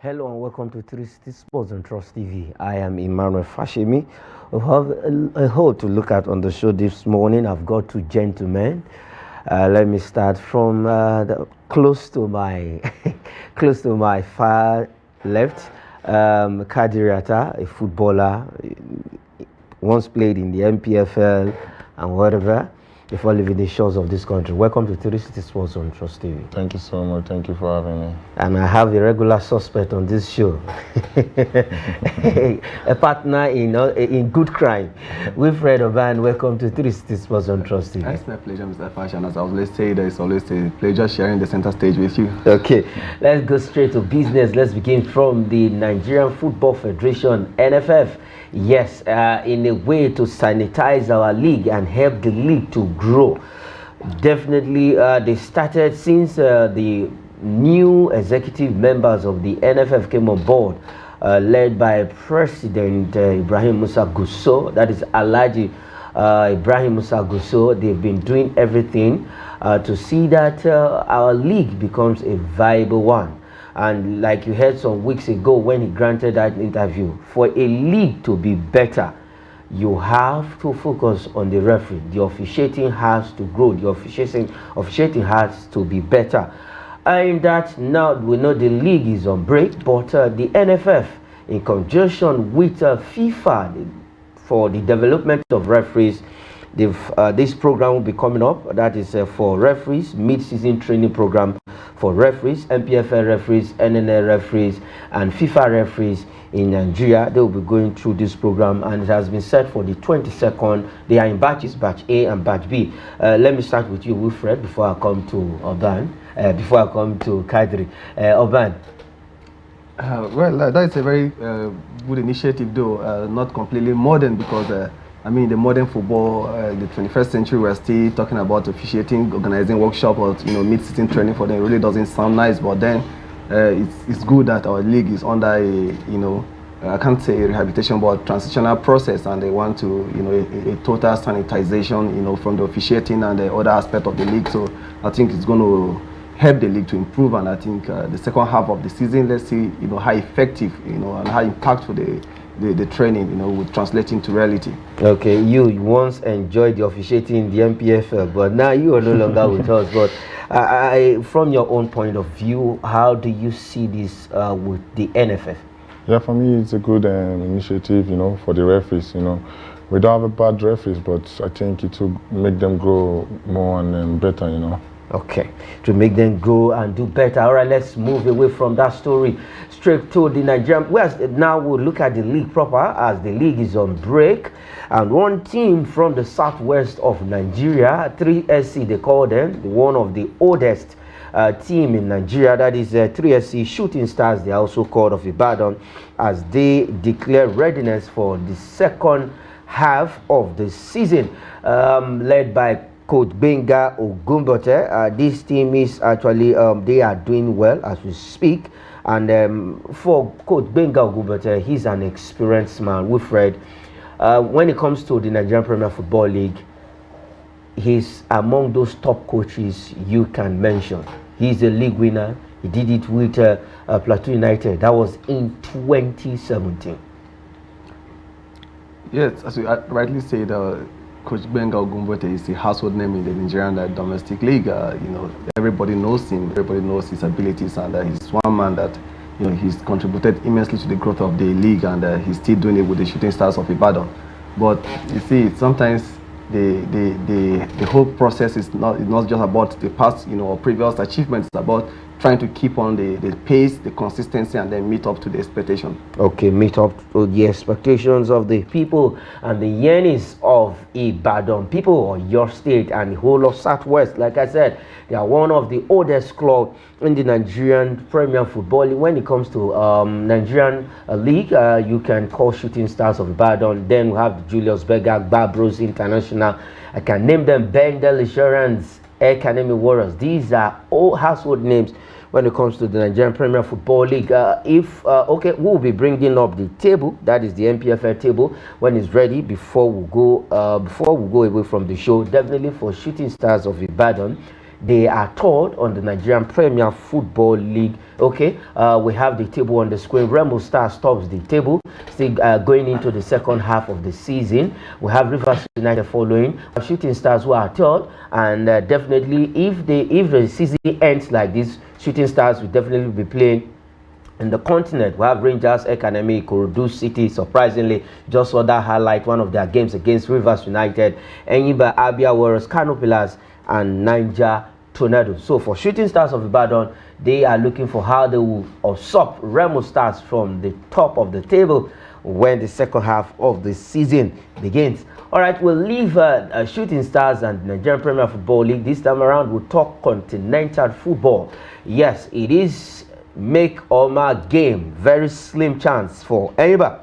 Hello and welcome to 360 Sports on Trust TV. I am Emmanuel Fashemi. We have a whole to look at on the show this morning. I've got two gentlemen. Let me start from close to my close to my far left. Kadiriata, a footballer, once played in the NPFL and whatever, before leaving the shores of this country. Welcome to 360 Sports on Trust TV. Thank you so much. Thank you for having me. And I have a regular suspect on this show, a partner in good crime. Wilfred Oban, welcome to 360 Sports on Trust TV. It's my pleasure, Mr. Fashion. As I always say, it's always a pleasure sharing the center stage with you. Okay, let's go straight to business. Let's begin from the Nigerian Football Federation, NFF. Yes, in a way to sanitize our league and help the league to grow. Definitely, they started since the new executive members of the NFF came on board, led by President Ibrahim Musa Gusau, that is Alhaji Ibrahim Musa Gusau. They've been doing everything to see that our league becomes a viable one. And like you heard some weeks ago when he granted that interview, for a league to be better, you have to focus on the referee. The officiating has to grow. The officiating has to be better. And that now we know the league is on break, but the NFF, in conjunction with FIFA, for the development of referees, this program will be coming up. That is for referees, mid-season training program for referees, MPFL referees, NNL referees, and FIFA referees in Nigeria. They will be going through this program, and it has been set for the 22nd. They are in batches, batch A and batch B. Let me start with you, Wilfred, before I come to Oban, before I come to Kadri. Oban. That is a very good initiative, though not completely modern, because the modern football, the 21st century, we're still talking about officiating, organizing workshop, or mid-season training for them. It really doesn't sound nice, but then it's good that our league is under I can't say a rehabilitation, but transitional process, and they want to, a total sanitization, from the officiating and the other aspect of the league. So I think it's going to help the league to improve, and I think the second half of the season, let's see, how effective, and how impactful the training, would translate into reality. Okay, you once enjoyed the officiating in the MPFL, but now you are no longer with us. But from your own point of view, how do you see this with the NFF? Yeah, for me, it's a good initiative, for the referees. We don't have a bad referees, but I think it will make them grow more and better. Okay, to make them grow and do better. All right, let's move away from that story straight to the Nigerian. Now we'll look at the league proper, as the league is on break. And one team from the southwest of Nigeria, 3SC they call them, one of the oldest team in Nigeria, that is 3SC Shooting Stars, they are also called, of Ibadan, as they declare readiness for the second half of the season, led by Coach Benga Ogumbote. This team is actually, they are doing well as we speak. And for Coach Benga Ogumbote, he's an experienced man. Wilfred, when it comes to the Nigerian Premier Football League, he's among those top coaches you can mention. He's a league winner. He did it with Plateau United. That was in 2017. Yes, as you rightly said, Coach Benga Ogumbote is a household name in the Nigerian domestic league. Everybody knows him. Everybody knows his abilities, and he's one man that he's contributed immensely to the growth of the league, and he's still doing it with the Shooting Stars of Ibadan. But you see, sometimes the whole process is not just about the past, or previous achievements. It's about trying to keep on the pace, the consistency, and then meet up to the expectation. Okay, meet up to the expectations of the people and the yearnings of Ibadan people, or your state and the whole of Southwest. Like I said, they are one of the oldest clubs in the Nigerian Premier Football League. When it comes to Nigerian League, you can call Shooting Stars of Ibadan. Then we have the Julius Berger, Barbros International. I can name them, Bendel Insurance, Academy Warriors. These are all household names when it comes to the Nigerian Premier Football League. Okay, we'll be bringing up the table, that is the MPFL table, when it's ready, before we go away from the show. Definitely for Shooting Stars of Ibadan, They are third on the Nigerian Premier Football League. Okay, we have the table on the screen. Remo Stars tops the table, still going into the second half of the season. We have Rivers United following, Shooting Stars who are third, and definitely if the season ends like this, Shooting Stars will definitely be playing in the continent. We have Rangers Academy, Ikorodu City, surprisingly, just saw that highlight one of their games against Rivers United, Enyimba Abia Warriors, Kano Pillars, and Niger Tornadoes. So for Shooting Stars of Ibadan, they are looking for how they will usurp Remo Stars from the top of the table when the second half of the season begins. All right, we'll leave Shooting Stars and Nigerian Premier Football League. This time around, we'll talk continental football. Yes, it is make or mark game, very slim chance for Enyimba.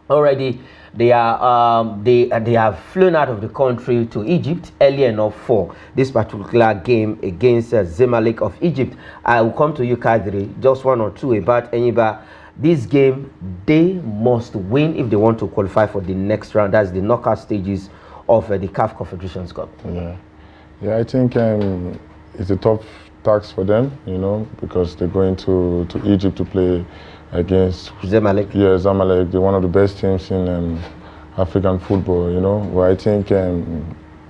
Already they have flown out of the country to Egypt early enough for this particular game against Zamalek of Egypt. I will come to you, Kadri, just one or two about Enyimba. This game they must win if they want to qualify for the next round. That's the knockout stages of the CAF Confederations Cup. Yeah, I think it's a tough task for them, you know, because they're going to Egypt to play against Zamalek. Yeah, Zamalek. They're one of the best teams in African football, you know. But I think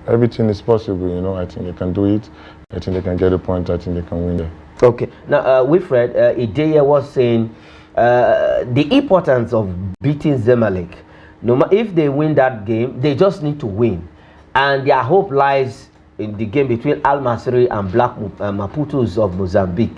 everything is possible, you know. I think they can do it. I think they can get a point. I think they can win there. Okay. Now, Wilfred, Ideye was saying the importance of beating Zamalek. No matter if they win that game, they just need to win, and their hope lies in the game between Al Masry and Black Maputos of Mozambique.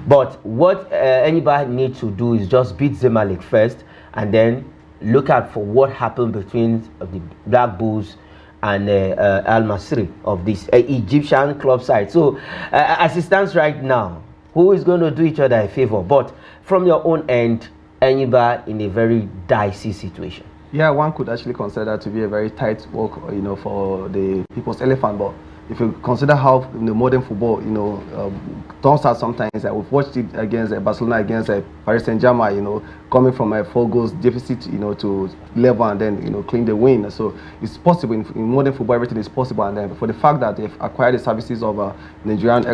But what anybody needs to do is just beat Zamalek first, and then look out for what happened between the Black Bulls and Al Masry of this Egyptian club side. So as it stands right now, who is going to do each other a favor? But from your own end, Enyimba in a very dicey situation. Yeah, one could actually consider to be a very tight work, you know, for the People's Elephant. But if you consider how modern football, you know, turns out sometimes, we've watched it against Barcelona, against Paris Saint-Germain, you know, coming from a 4 goals deficit, you know, to level and then, you know, clean the win. So it's possible in modern football, everything is possible. And then for the fact that they've acquired the services of Nigerian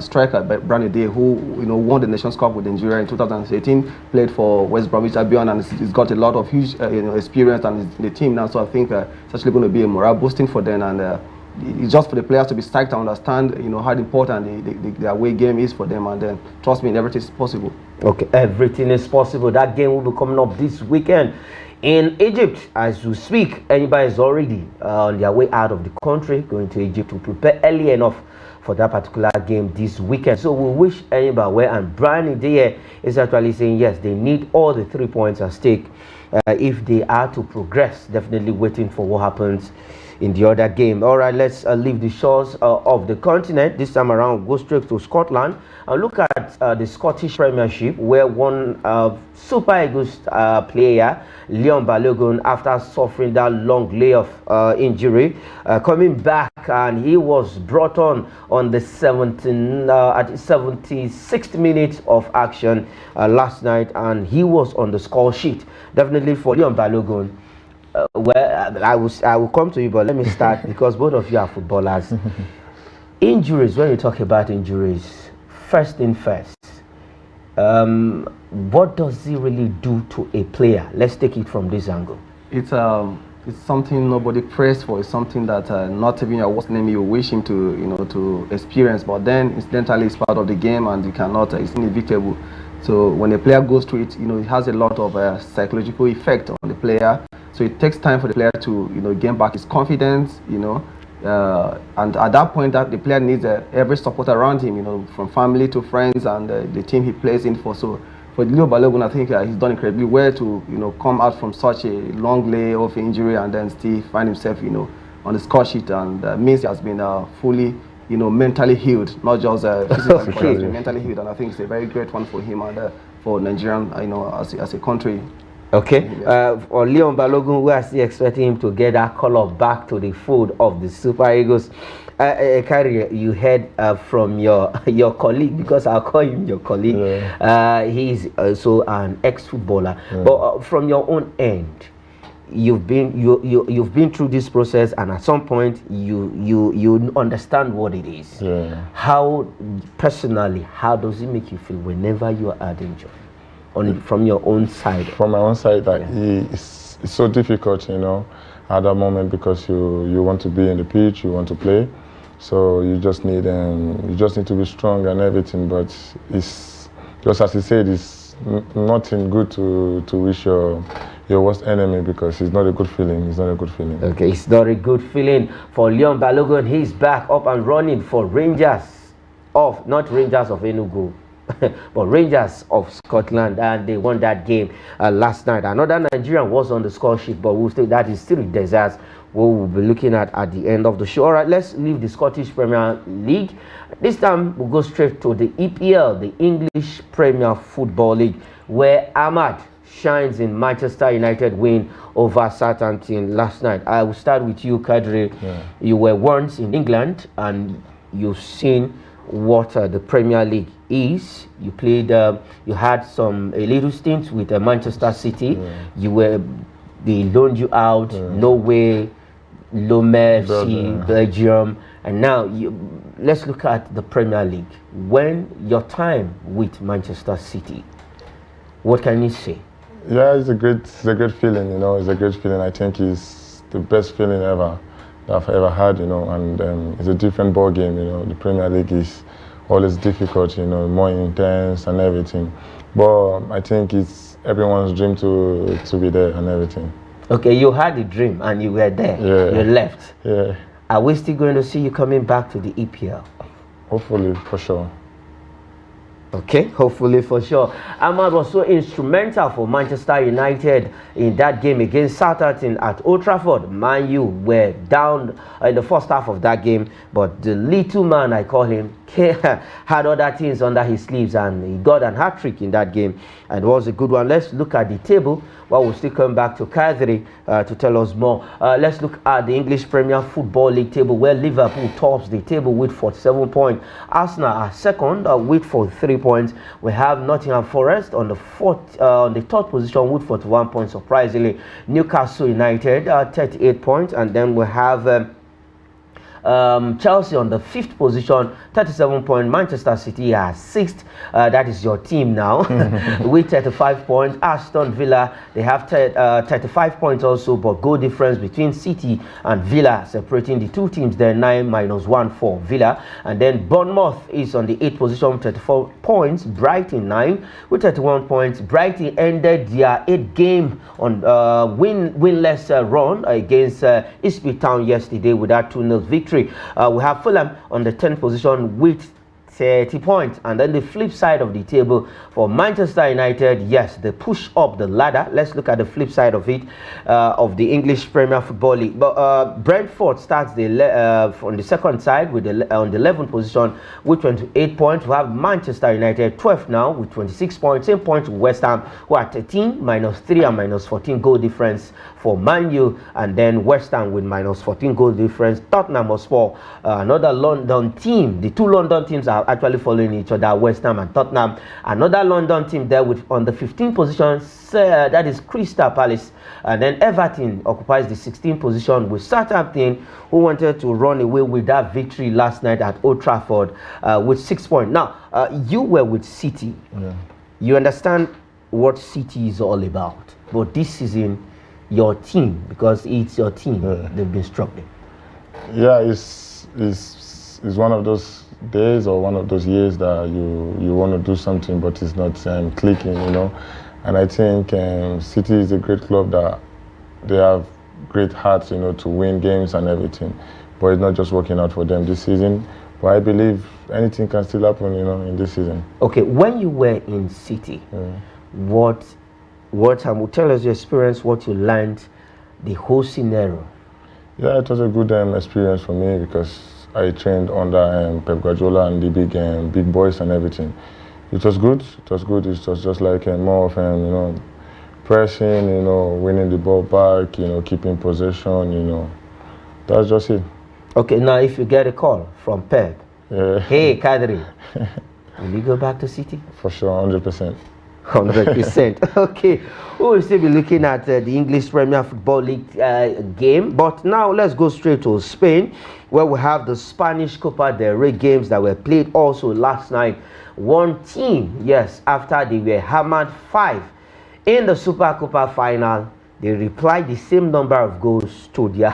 striker Brani Day, who, you know, won the Nations Cup with Nigeria in 2018, played for West Bromwich Albion, and he's got a lot of huge, you know, experience and is in the team now. So I think it's actually going to be a morale boosting for them, and it's just for the players to be psyched and understand, you know, how important the away game is for them, and then trust me, everything is possible. Okay, everything is possible. That game will be coming up this weekend in Egypt as we speak. Anybody is already on their way out of the country, going to Egypt to prepare early enough for that particular game this weekend. So we wish anybody well, and Brian Ideye is actually saying yes, they need all the 3 points at stake if they are to progress. Definitely waiting for what happens in the other game. All right, let's leave the shores of the continent. This time around, go straight to Scotland and look at the Scottish Premiership, where one Super Eagles player, Leon Balogun, after suffering that long layoff injury, coming back, and he was brought on the at the 76th minute of action last night, and he was on the score sheet. Definitely for Leon Balogun. Well, I will come to you, but let me start because both of you are footballers. Injuries, when you talk about injuries, first thing first, what does it really do to a player? Let's take it from this angle. It's something nobody prays for. It's something that not even your worst enemy you wish him to, you know, to experience. But then, incidentally, it's part of the game, and you cannot. It's inevitable. So when a player goes through it, you know, it has a lot of psychological effect on the player. So it takes time for the player to, you know, gain back his confidence, you know, and at that point, that the player needs every support around him, you know, from family to friends and the team he plays in for. So for Leo Balogun, I think he's done incredibly well to, you know, come out from such a long layoff injury and then still find himself, you know, on the score sheet, and means he has been fully, you know, mentally healed, not just physically, but he's been mentally healed, and I think it's a very great one for him and for Nigerian, you know, as a country. Okay, for Leon Balogun, we are still expecting him to get that call up back to the fold of the Super Eagles. Kari, you heard from your colleague, because I'll call him your colleague. Yeah. He's also an ex-footballer. Yeah. But from your own end, you've been through this process, and at some point you understand what it is. Yeah. How personally, how does it make you feel whenever you are adding joy from your own side? From my own side, it's so difficult, you know, at that moment, because you want to be in the pitch, you want to play, so you just need to be strong and everything. But it's just as you said, it's nothing good to wish your worst enemy, because it's not a good feeling. It's not a good feeling. Okay, it's not a good feeling for Leon Balogun. He's back up and running for Rangers of, not Rangers of Enugu, but Rangers of Scotland, and they won that game last night. Another Nigerian was on the score sheet, but that is still Desires we will be looking at the end of the show. All right, let's leave the Scottish Premier League. This time we'll go straight to the EPL, the English Premier Football League, where Ahmad shines in Manchester United win over Southampton last night. I will start with you, Kadri. Yeah. You were once in England and you've seen what the Premier League is. You played, you had a little stint with Manchester City. Yeah. They loaned you out, Norway, Lome FC, Belgium, and now let's look at the Premier League. When your time with Manchester City, what can you say? Yeah, it's a great feeling, you know. It's a great feeling. I think it's the best feeling ever that I've ever had, you know. And it's a different ball game, you know. The Premier League is always difficult, you know, more intense and everything. But I think it's everyone's dream to be there and everything. Okay, you had a dream and you were there. Yeah. You left. Yeah. Are we still going to see you coming back to the EPL? Hopefully, for sure. Okay, hopefully for sure. Ahmad was so instrumental for Manchester United in that game against Southampton at Old Trafford. Man U were down in the first half of that game, but the little man, I call him, had other things under his sleeves, and he got an hat-trick in that game, and it was a good one. Let's look at the table. Well, we'll still come back to Kadri to tell us more. Let's look at the English Premier Football League table, where Liverpool tops the table with 47 points. Arsenal are second with 43 points. We have Nottingham Forest on the third position with 41 points, surprisingly. Newcastle United 38 points, and then we have Chelsea on the 5th position, 37 points. Manchester City are 6th. That is your team now with 35 points. Aston Villa, they have 35 points also, but goal difference between City and Villa separating the two teams there, 9-1 for Villa. And then Bournemouth is on the 8th position with 34 points. Brighton 9 with 31 points. Brighton ended their 8-game on winless run against Ipswich Town yesterday with that 2-0 victory. We have Fulham on the 10th position with 30 points, and then the flip side of the table for Manchester United, yes, they push up the ladder. Let's look at the flip side of it, of the English Premier Football League. But Brentford starts on the second side with on the 11th position with 28 points. We have Manchester United 12th now with 26 points, same points with West Ham, who are 13, -3 and -14 goal difference for Man U, and then West Ham with -14 goal difference. Tottenham Hotspur, another London team. The two London teams are actually following each other, West Ham and Tottenham. Another London team there with on the 15th position, that is Crystal Palace, and then Everton occupies the 16th position with Southampton, who wanted to run away with that victory last night at Old Trafford with 6 points. Now, you were with City. Yeah. You understand what City is all about, but this season, your team, because it's your team, they've been struggling. Yeah, it's one of those days or one of those years that you want to do something, but it's not clicking, you know. And I think City is a great club that they have great hearts, you know, to win games and everything. But it's not just working out for them this season. But I believe anything can still happen, you know, in this season. Okay, when you were in City, what tell us your experience, what you learned, the whole scenario? Yeah, it was a good experience for me because I trained under Pep Guardiola and the big boys and everything. It was good. It was good. It was just like more of you know, pressing, you know, winning the ball back, you know, keeping possession, you know. That's just it. Okay, now if you get a call from Pep, hey Kadri, will you go back to City? For sure, 100%. 100%. Okay, we will still be looking at the English Premier Football League game, but now let's go straight to Spain, where we have the Spanish Copa del Rey games that were played also last night. One team, yes, after they were hammered 5 in the Super Copa final, they replied the same number of goals to their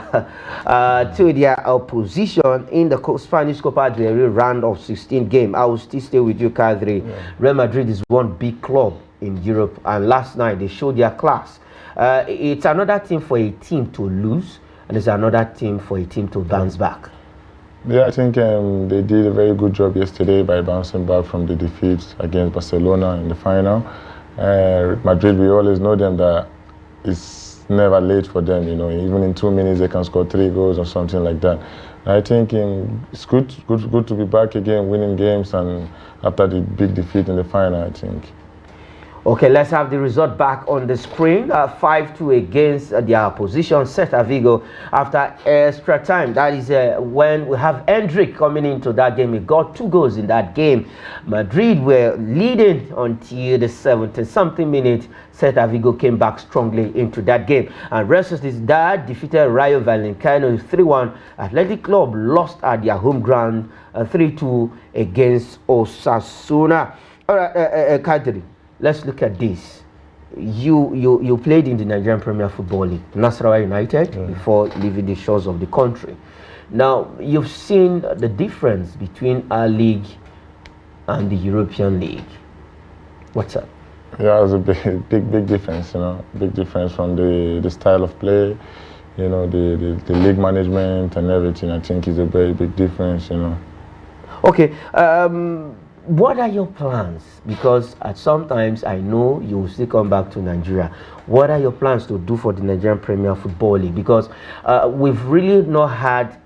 opposition in the Spanish Copa del Rey round of 16 game. I will still stay with you, Kadri. Yeah. Real Madrid is one big club in Europe, and last night they showed their class. It's another thing for a team to lose, and it's another thing for a team to bounce back. Yeah, I think they did a very good job yesterday by bouncing back from the defeat against Barcelona in the final. Madrid, we always know them that it's never late for them, you know. Even in 2 minutes, they can score 3 goals or something like that. And I think it's good to be back again, winning games, and after the big defeat in the final, I think. Okay, let's have the result back on the screen. 5-2 against their opposition, Celta Vigo, after extra time. That is when we have Hendrick coming into that game. He got 2 goals in that game. Madrid were leading until the 70-something minute. Celta Vigo came back strongly into that game. And Real Sociedad defeated Rayo Vallecano 3-1. Athletic Club lost at their home ground 3-2 against Osasuna. All right, Kadri. Let's look at this. You played in the Nigerian Premier Football League, Nasarawa United, before leaving the shores of the country. Now, you've seen the difference between our league and the European League. What's up? Yeah, it's a big difference, you know. Big difference from the style of play, you know, the league management and everything. I think is a very big difference, you know. Okay. What are your plans? Because at sometimes I know you will still come back to Nigeria. What are your plans to do for the Nigerian Premier Football League? Because we've really not had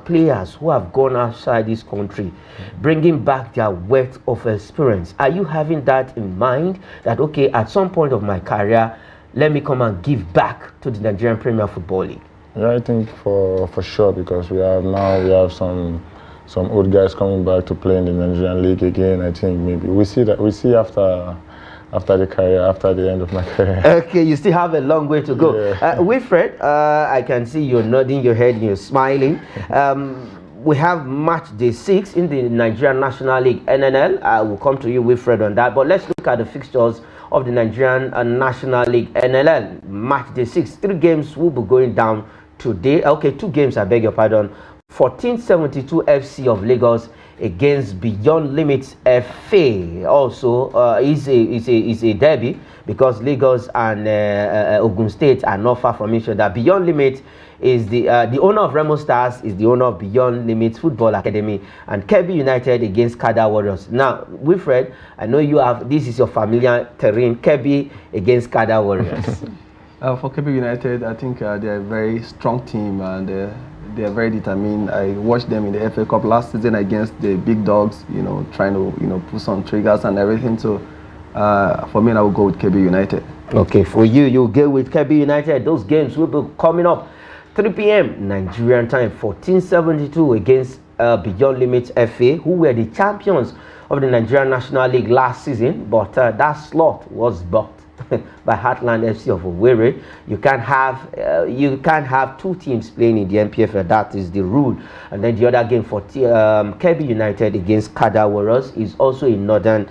players who have gone outside this country bringing back their wealth of experience. Are you having that in mind? That, okay, at some point of my career, let me come and give back to the Nigerian Premier Football League? Yeah, I think for sure, because we have some old guys coming back to play in the Nigerian League again. I think maybe we see after the career, after the end of my career. Okay, you still have a long way to go. Yeah. Wilfred, I can see you're nodding your head and you're smiling. We have match day 6 in the Nigerian National League, NNL. I will come to you, Wilfred, on that. But let's look at the fixtures of the Nigerian National League, NNL. Match day 6. 3 games will be going down today. Okay, 2 games, I beg your pardon. 1472 FC of Lagos against Beyond Limits FA. Also, is a derby because Lagos and Ogun State are not far from each other. Beyond Limits is the owner of Remo Stars, is the owner of Beyond Limits Football Academy, and Kebbi United against Kada Warriors. Now, Wilfred, I know you have, this is your familiar terrain, Kebbi against Kada Warriors. For Kebbi United, I think they're a very strong team, and they are very determined. I watched them in the FA Cup last season against the big dogs, you know, trying to, you know, put some triggers and everything. So for me, I will go with Kebbi United. Okay, for you, you'll go with Kebbi United. Those games will be coming up 3 p.m. Nigerian time. 1472 against Beyond Limits FA, who were the champions of the Nigerian National League last season, but that slot was booked by Heartland FC of Owerri. You can't have 2 teams playing in the NPFL. That is the rule. And then the other game for Kebbi United against Kada Warriors is also a northern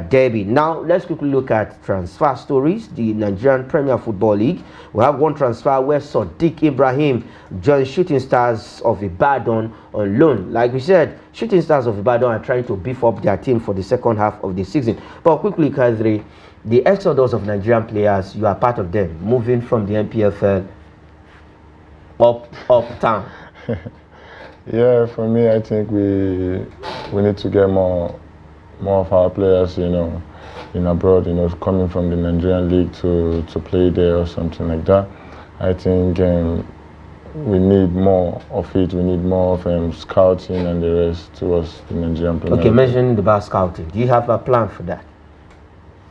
derby. Now let's quickly look at transfer stories. The Nigerian Premier Football League. We have one transfer where Sadiq Ibrahim joined Shooting Stars of Ibadan on loan. Like we said, Shooting Stars of Ibadan are trying to beef up their team for the second half of the season. But quickly, Kadri, the exodus of Nigerian players, you are part of them, moving from the NPFL uptown. Yeah, for me, I think we need to get more of our players, you know, in abroad, you know, coming from the Nigerian league to play there or something like that. I think we need more of it. We need more of scouting and the rest towards the Nigerian Premier League. Okay, mentioning about scouting, do you have a plan for that?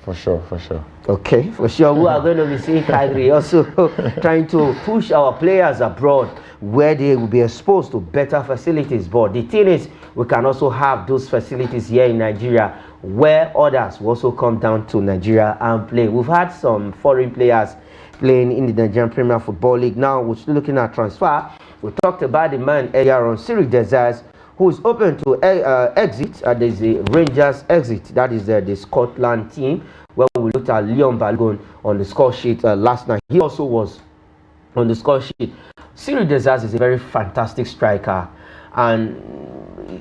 For sure, for sure. Okay, for sure. We are going to be seeing Kadri also trying to push our players abroad where they will be exposed to better facilities. But the thing is, we can also have those facilities here in Nigeria where others will also come down to Nigeria and play. We've had some foreign players playing in the Nigerian Premier Football League. Now we're still looking at transfer. We talked about the man earlier on, Cyril Desires, who is open to exit. There's a Rangers exit. That is the Scotland team, where we looked at Leon Balogun on the score sheet last night. He also was on the score sheet. Cyril Desires is a very fantastic striker, and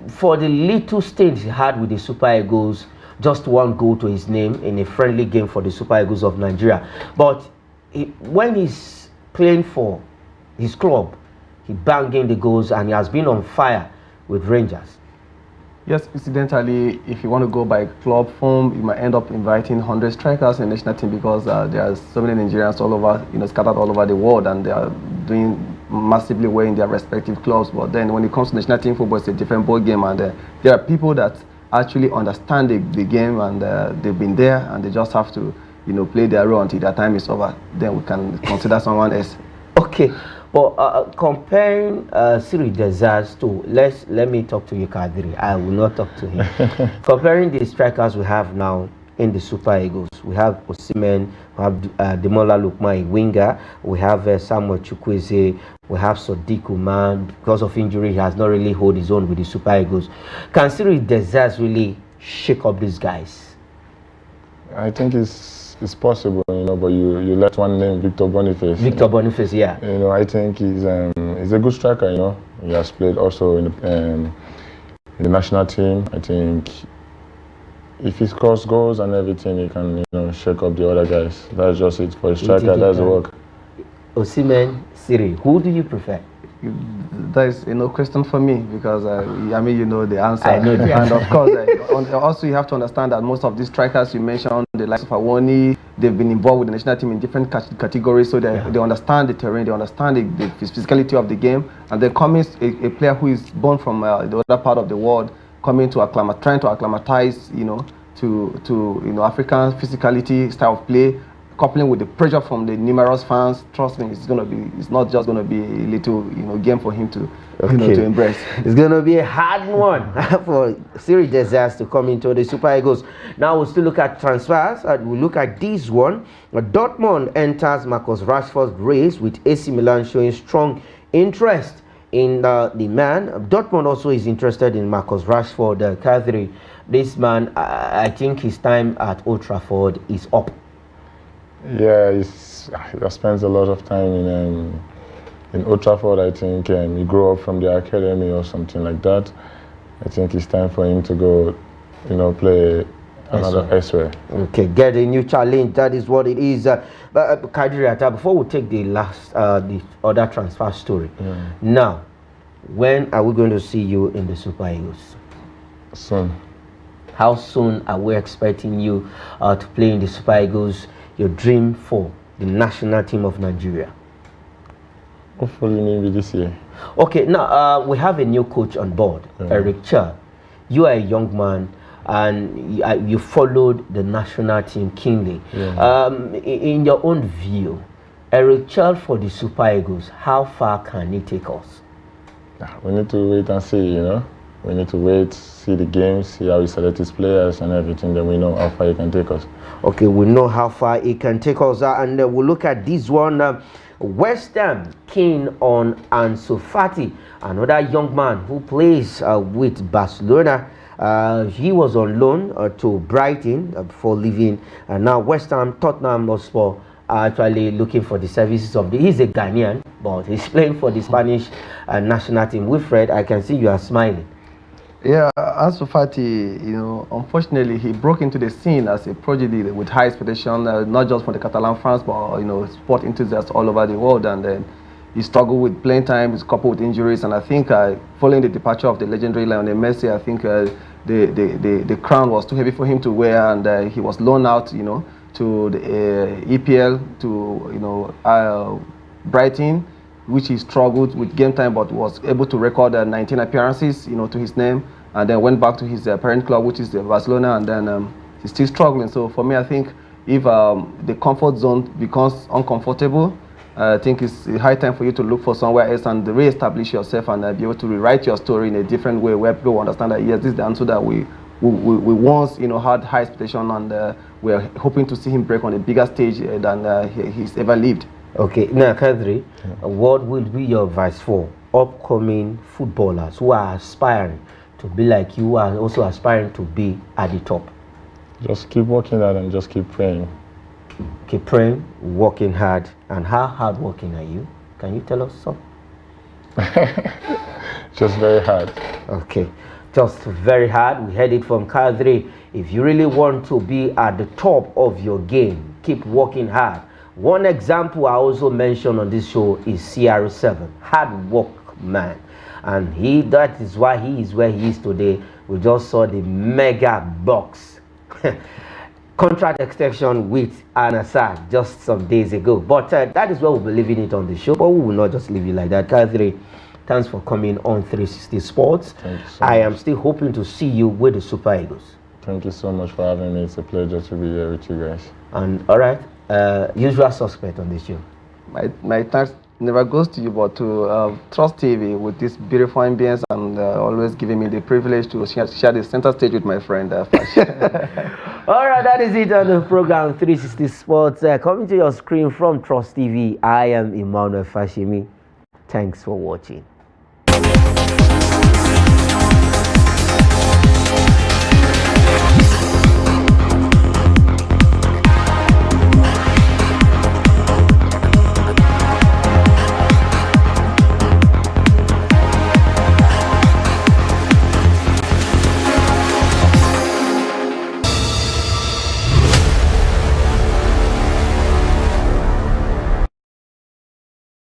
for the little stints he had with the Super Eagles, just one goal to his name in a friendly game for the Super Eagles of Nigeria. But when he's playing for his club, he banging the goals, and he has been on fire with Rangers. Yes, incidentally, if you want to go by club form, you might end up inviting 100 strikers in the national team, because there are so many Nigerians all over, scattered all over the world, and they are doing massively well in their respective clubs. But then when it comes to national team football, it's a different ball game, and there are people that actually understand the game, and they've been there, and they just have to, play their role until their time is over. Then we can consider someone else. Okay. But comparing Cyril Desires to, let me talk to you, Kadri. I will not talk to him. Comparing the strikers we have now in the Super Eagles, we have Osimhen, we have Demola Lookman, a winger, we have Samuel Chukwueze, we have Sadiq Umar. Because of injury, he has not really hold his own with the Super Eagles. Can Cyril Desires really shake up these guys? I think it's possible, but you let one name, Victor Boniface. Victor Boniface, yeah. I think he's a good striker, He has played also in the national team. I think if he scores goals and everything, he can, shake up the other guys. That's just it. For a striker, that's the work. Osimhen, Cyril, who do you prefer? That is no question for me, because you know the answer. I know the and of course, also you have to understand that most of these strikers you mentioned, the likes of Awoni, they've been involved with the national team in different categories, so they understand the terrain, they understand the physicality of the game, and then comes a player who is born from the other part of the world, coming to trying to acclimatize, to African physicality, style of play, coupling with the pressure from the numerous fans. Trust me, it's not just gonna be a little game for him to to embrace. It's gonna be a hard one for Cyril Desires to come into the Super Eagles. Now we'll still look at transfers. We'll look at this one. Dortmund enters Marcus Rashford's race, with AC Milan showing strong interest in the man. Dortmund also is interested in Marcus Rashford. Kadri, this man, I think his time at Old Trafford is up. Yeah, he spends a lot of time in Old Trafford. I think he grew up from the academy or something like that. I think it's time for him to go, play another elsewhere. Okay, get a new challenge. That is what it is. But Kadri, before we take the other transfer story, now, when are we going to see you in the Super Eagles? Soon. How soon are we expecting you to play in the Super Eagles? Your dream for the national team of Nigeria? Hopefully maybe this year. Okay, now we have a new coach on board, Eric Chell. You are a young man, and you followed the national team keenly. In your own view, Eric Chell for the Super Eagles, how far can he take us? We need to wait and see, We need to wait, see the games, see how he selects his players and everything, then we know how far he can take us. Okay, we know how far he can take us, and we'll look at this one. West Ham keen on Ansu Fati, another young man who plays with Barcelona. He was on loan to Brighton before leaving, and now West Ham, Tottenham Hotspur are actually looking for the services of he's a Ghanaian, but he's playing for the Spanish national team. Wilfred, I can see you are smiling. Yeah, Ansu Fati, unfortunately, he broke into the scene as a prodigy with high expectation, not just for the Catalan fans, but sport enthusiasts all over the world. And then he struggled with playing time, he's coupled with injuries, and I think following the departure of the legendary Lionel Messi, I think the crown was too heavy for him to wear, and he was loaned out, to the EPL, to Brighton, which he struggled with game time, but was able to record 19 appearances, to his name, and then went back to his parent club, which is Barcelona, and then he's still struggling. So for me, I think if the comfort zone becomes uncomfortable, I think it's a high time for you to look for somewhere else and re-establish yourself and be able to rewrite your story in a different way where people understand that yes, this is the answer that we once had high expectation and we're hoping to see him break on a bigger stage than he's ever lived. Okay, now Kadri, what will be your advice for upcoming footballers who are aspiring to be like you and also aspiring to be at the top? Just keep working hard and just keep praying. Keep praying, working hard. And how hard working are you? Can you tell us some? Just very hard. Okay, just very hard. We heard it from Kadri. If you really want to be at the top of your game, keep working hard. One example I also mentioned on this show is CR7, hard work man. And that is why he is where he is today. We just saw the mega box contract extension with Anasar just some days ago. But that is why we'll be leaving it on the show. But we will not just leave it like that. Kadri, thanks for coming on 360 Sports. Thank you so I much. am still hoping to see you with the Super Eagles. Thank you so much for having me. It's a pleasure to be here with you guys. And all right, usual suspect on the show. My thanks never goes to you, but to Trust TV with this beautiful ambience and always giving me the privilege to share the center stage with my friend. Fash. All right, that is it on the program 360 Sports. Coming to your screen from Trust TV, I am Emmanuel Fashimi. Thanks for watching.